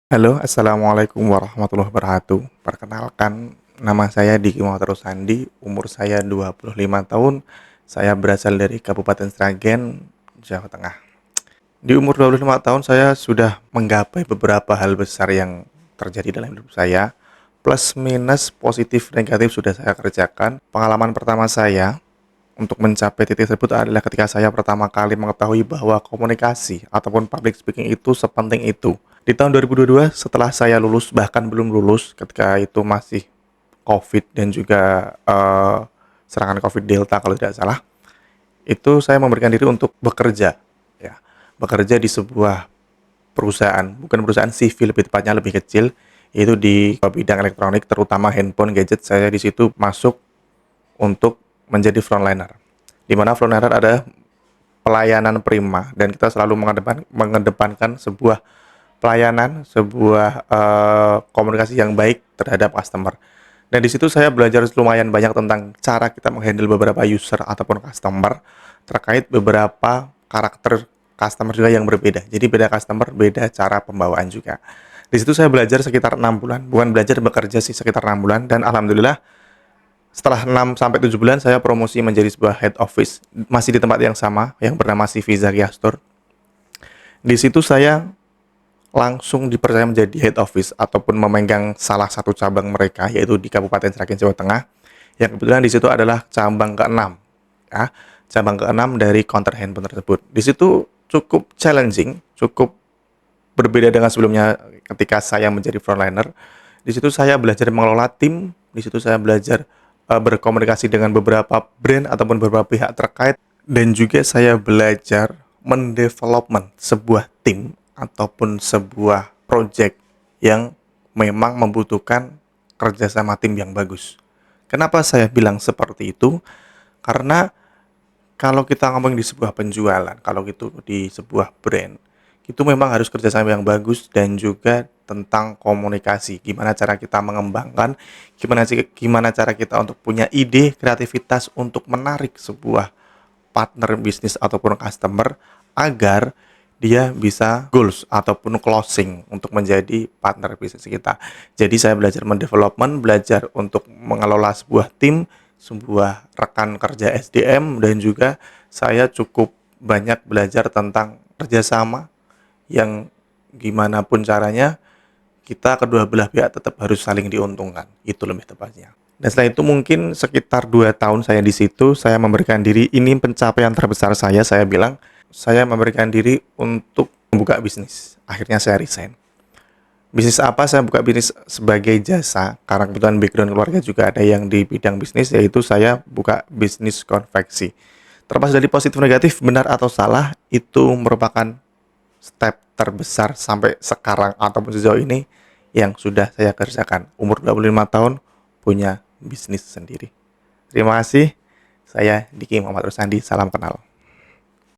Halo, assalamualaikum warahmatullahi wabarakatuh. Perkenalkan, nama saya Diki Muhammad Rusandi, umur saya 25 tahun. Saya berasal dari Kabupaten Sragen, Jawa Tengah. Di umur 25 tahun saya sudah menggapai beberapa hal besar yang terjadi dalam hidup saya. Plus minus positif negatif sudah saya kerjakan. Pengalaman pertama saya untuk mencapai titik tersebut adalah ketika saya pertama kali mengetahui bahwa komunikasi ataupun public speaking itu sepenting itu. Di tahun 2022 setelah saya lulus, bahkan belum lulus, ketika itu masih COVID dan juga serangan COVID Delta kalau tidak salah, itu saya memberikan diri untuk bekerja, ya, bekerja di sebuah perusahaan, bukan perusahaan sivil, lebih tepatnya lebih kecil, yaitu di bidang elektronik, terutama handphone, gadget. Saya di situ masuk untuk menjadi frontliner, di mana frontliner ada pelayanan prima dan kita selalu mengedepankan sebuah pelayanan, sebuah komunikasi yang baik terhadap customer. Dan di situ saya belajar lumayan banyak tentang cara kita menghandle beberapa user ataupun customer terkait beberapa karakter customer juga yang berbeda. Jadi beda customer, beda cara pembawaan juga. Di situ saya belajar sekitar 6 bulan. Bukan belajar, bekerja sih, sekitar 6 bulan, dan alhamdulillah setelah 6 sampai 7 bulan saya promosi menjadi sebuah head office masih di tempat yang sama yang bernama CV Zakia Store. Di situ saya langsung dipercaya menjadi head office ataupun memegang salah satu cabang mereka, yaitu di Kabupaten Sragen, Jawa Tengah. Yang kebetulan di situ adalah cabang keenam, ya, cabang keenam dari counter handphone tersebut. Di situ cukup challenging, cukup berbeda dengan sebelumnya ketika saya menjadi frontliner. Di situ saya belajar mengelola tim, di situ saya belajar berkomunikasi dengan beberapa brand ataupun beberapa pihak terkait, dan juga saya belajar mendevelopment sebuah tim ataupun sebuah project yang memang membutuhkan kerjasama tim yang bagus. Kenapa saya bilang seperti itu? Karena kalau kita ngomong di sebuah penjualan, kalau gitu di sebuah brand, itu memang harus kerjasama yang bagus dan juga tentang komunikasi. Gimana cara kita mengembangkan, gimana cara kita untuk punya ide, kreativitas untuk menarik sebuah partner bisnis ataupun customer agar dia bisa goals ataupun closing untuk menjadi partner bisnis kita. Jadi saya belajar mendevelopment, belajar untuk mengelola sebuah tim, sebuah rekan kerja SDM, dan juga saya cukup banyak belajar tentang kerjasama yang gimana pun caranya kita kedua belah pihak tetap harus saling diuntungkan. Itu lebih tepatnya. Dan setelah itu mungkin sekitar 2 tahun saya di situ, saya memberikan diri, ini pencapaian terbesar saya bilang, saya memberikan diri untuk membuka bisnis. Akhirnya saya resign. Bisnis apa? Saya buka bisnis sebagai jasa, karena kebetulan background keluarga juga ada yang di bidang bisnis, yaitu saya buka bisnis konveksi. Terlepas dari positif negatif, benar atau salah, itu merupakan step terbesar sampai sekarang ataupun sejauh ini yang sudah saya kerjakan. Umur 25 tahun, punya bisnis sendiri. Terima kasih. Saya Diki Muhammad Rusandi. Salam kenal.